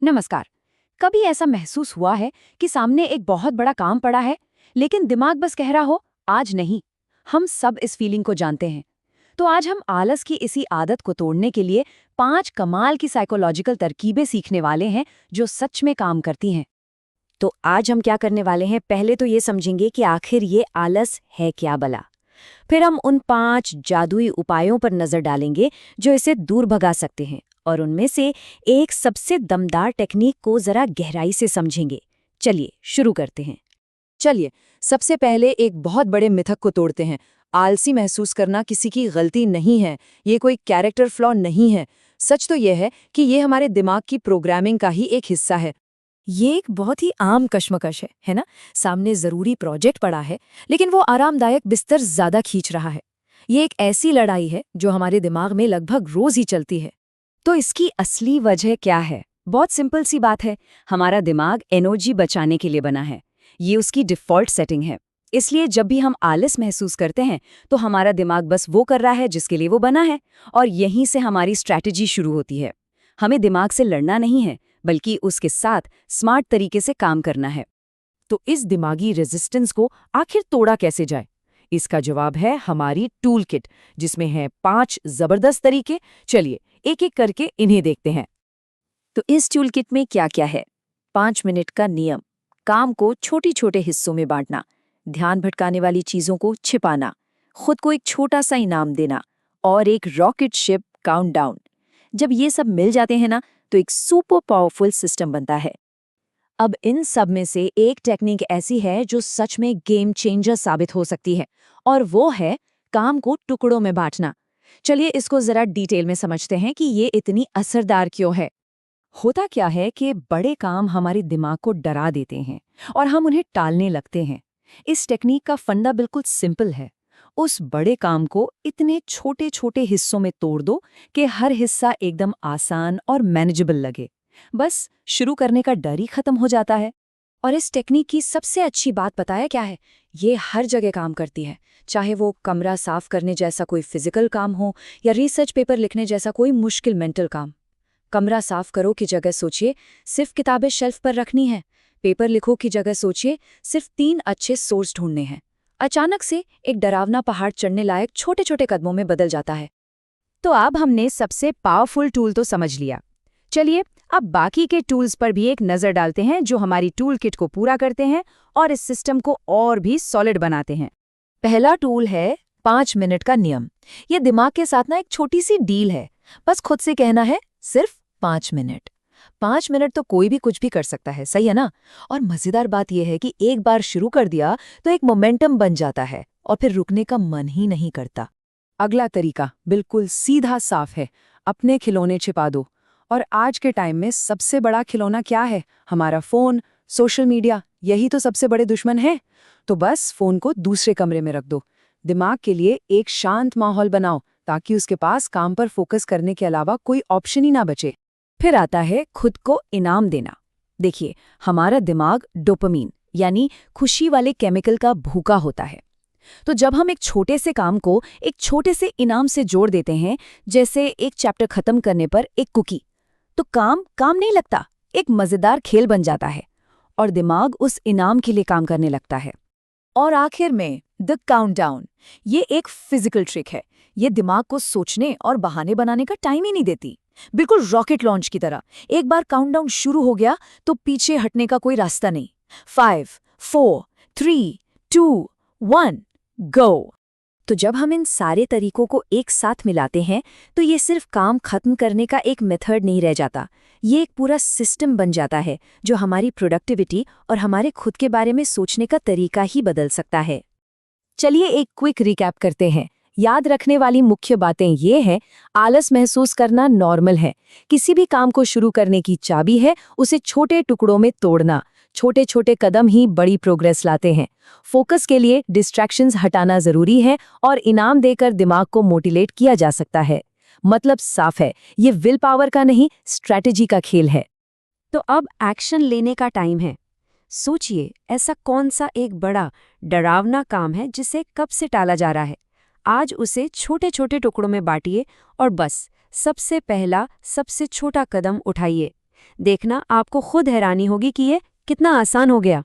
नमस्कार। कभी ऐसा महसूस हुआ है कि सामने एक बहुत बड़ा काम पड़ा है, लेकिन दिमाग बस कह रहा हो आज नहीं। हम सब इस फीलिंग को जानते हैं। तो आज हम आलस की इसी आदत को तोड़ने के लिए 5 कमाल की साइकोलॉजिकल तरकीबें सीखने वाले हैं जो सच में काम करती हैं। तो आज हम क्या करने वाले हैं, पहले तो ये समझेंगे कि आखिर ये आलस है क्या भला। फिर हम उन 5 जादुई उपायों पर नजर डालेंगे जो इसे दूर भगा सकते हैं, और उनमें से एक सबसे दमदार टेक्निक को जरा गहराई से समझेंगे। चलिए शुरू करते हैं। चलिए, सबसे पहले एक बहुत बड़े मिथक को तोड़ते हैं। आलसी महसूस करना किसी की गलती नहीं है, ये कोई कैरेक्टर फ्लॉ नहीं है। सच तो यह है कि ये हमारे दिमाग की प्रोग्रामिंग का ही एक हिस्सा है। ये एक बहुत ही आम कश्मकश है ना। सामने जरूरी प्रोजेक्ट पड़ा है, लेकिन वो आरामदायक बिस्तर ज्यादा खींच रहा है। ये एक ऐसी लड़ाई है जो हमारे दिमाग में लगभग रोज ही चलती है। तो इसकी असली वजह क्या है? बहुत सिंपल सी बात है। हमारा दिमाग एनर्जी बचाने के लिए बना है। ये उसकी डिफ़ॉल्ट सेटिंग है। इसलिए जब भी हम आलस महसूस करते हैं तो हमारा दिमाग बस वो कर रहा है जिसके लिए वो बना है, और यहीं से हमारी स्ट्रैटेजी शुरू होती है। हमें दिमाग से लड़ना नहीं है, बल्कि उसके साथ स्मार्ट तरीके से काम करना है। तो इस दिमागी रेजिस्टेंस को आखिर तोड़ा कैसे जाए? इसका जवाब है हमारी टूल किट, जिसमें है 5 जबरदस्त तरीके। चलिए एक एक करके इन्हें देखते हैं। तो इस टूल किट में क्या क्या है? 5 मिनट का नियम, काम को छोटे छोटे हिस्सों में बांटना, ध्यान भटकाने वाली चीजों को छिपाना, खुद को एक छोटा सा इनाम देना, और एक रॉकेट शिप काउंटडाउन। जब ये सब मिल जाते हैं ना, तो एक सुपर पावरफुल सिस्टम बनता है। अब इन सब में से एक टेक्निक ऐसी है जो सच में गेम चेंजर साबित हो सकती है, और वो है काम को टुकड़ों में बांटना। चलिए इसको जरा डिटेल में समझते हैं कि ये इतनी असरदार क्यों है। होता क्या है कि बड़े काम हमारे दिमाग को डरा देते हैं और हम उन्हें टालने लगते हैं। इस टेक्निक का फंडा बिल्कुल सिंपल है। उस बड़े काम को इतने छोटे छोटे हिस्सों में तोड़ दो कि हर हिस्सा एकदम आसान और मैनेजेबल लगे। बस शुरू करने का डर ही खत्म हो जाता है। और इस टेक्निक की सबसे अच्छी बात पता है क्या है? ये हर जगह काम करती है। चाहे वो कमरा साफ करने जैसा कोई फिजिकल काम हो, या रिसर्च पेपर लिखने जैसा कोई मुश्किल मेंटल काम। कमरा साफ करो की जगह सोचिए सिर्फ किताबें शेल्फ पर रखनी है। पेपर लिखो की जगह सोचिए सिर्फ 3 अच्छे सोर्स ढूंढने हैं। अचानक से एक डरावना पहाड़ चढ़ने लायक छोटे छोटे कदमों में बदल जाता है। तो अब हमने सबसे पावरफुल टूल तो समझ लिया। चलिए अब बाकी के टूल्स पर भी एक नजर डालते हैं जो हमारी टूल किट को पूरा करते हैं और इस सिस्टम को और भी सॉलिड बनाते हैं। पहला टूल है 5 मिनट का नियम। ये दिमाग के साथ ना एक छोटी सी डील है। बस खुद से कहना है सिर्फ 5 मिनट। 5 मिनट तो कोई भी कुछ भी कर सकता है, सही है ना? और मजेदार बात यह है कि एक बार शुरू कर दिया तो एक मोमेंटम बन जाता है और फिर रुकने का मन ही नहीं करता। अगला तरीका बिल्कुल सीधा साफ है, अपने खिलौने छिपा दो। और आज के टाइम में सबसे बड़ा खिलौना क्या है? हमारा फोन, सोशल मीडिया, यही तो सबसे बड़े दुश्मन है। तो बस फोन को दूसरे कमरे में रख दो। दिमाग के लिए एक शांत माहौल बनाओ ताकि उसके पास काम पर फोकस करने के अलावा कोई ऑप्शन ही ना बचे। फिर आता है खुद को इनाम देना। देखिए, हमारा दिमाग डोपामीन यानी खुशी वाले केमिकल का भूखा होता है। तो जब हम एक छोटे से काम को एक छोटे से इनाम से जोड़ देते हैं, जैसे एक चैप्टर खत्म करने पर एक कुकी, तो काम काम नहीं लगता, एक मजेदार खेल बन जाता है और दिमाग उस इनाम के लिए काम करने लगता है। और आखिर में द काउंटडाउन। ये एक फिजिकल ट्रिक है। ये दिमाग को सोचने और बहाने बनाने का टाइम ही नहीं देती। बिल्कुल रॉकेट लॉन्च की तरह। एक बार काउंटडाउन शुरू हो गया तो पीछे हटने का कोई रास्ता नहीं। 5, 4, 3, 2, 1, गो। तो जब हम इन सारे तरीकों को एक साथ मिलाते हैं तो ये सिर्फ काम खत्म करने का एक मेथड नहीं रह जाता। ये एक पूरा सिस्टम बन जाता है जो हमारी प्रोडक्टिविटी और हमारे खुद के बारे में सोचने का तरीका ही बदल सकता है। चलिए एक क्विक रिकैप करते हैं। याद रखने वाली मुख्य बातें ये हैं: आलस महसूस करना नॉर्मल है। किसी भी काम को शुरू करने की चाबी है उसे छोटे टुकड़ों में तोड़ना। छोटे छोटे कदम ही बड़ी प्रोग्रेस लाते हैं। फोकस के लिए डिस्ट्रैक्शंस हटाना जरूरी है और इनाम देकर दिमाग को मोटिवेट किया जा सकता है। मतलब साफ है, ये विल पावर का नहीं, स्ट्रैटेजी का खेल है। तो अब एक्शन लेने का टाइम है। सोचिए ऐसा कौन सा एक बड़ा डरावना काम है जिसे कब से टाला जा रहा है। आज उसे छोटे छोटे टुकड़ों में बांटिए और बस सबसे पहला सबसे छोटा कदम उठाइए। देखना आपको खुद हैरानी होगी कि ये कितना आसान हो गया।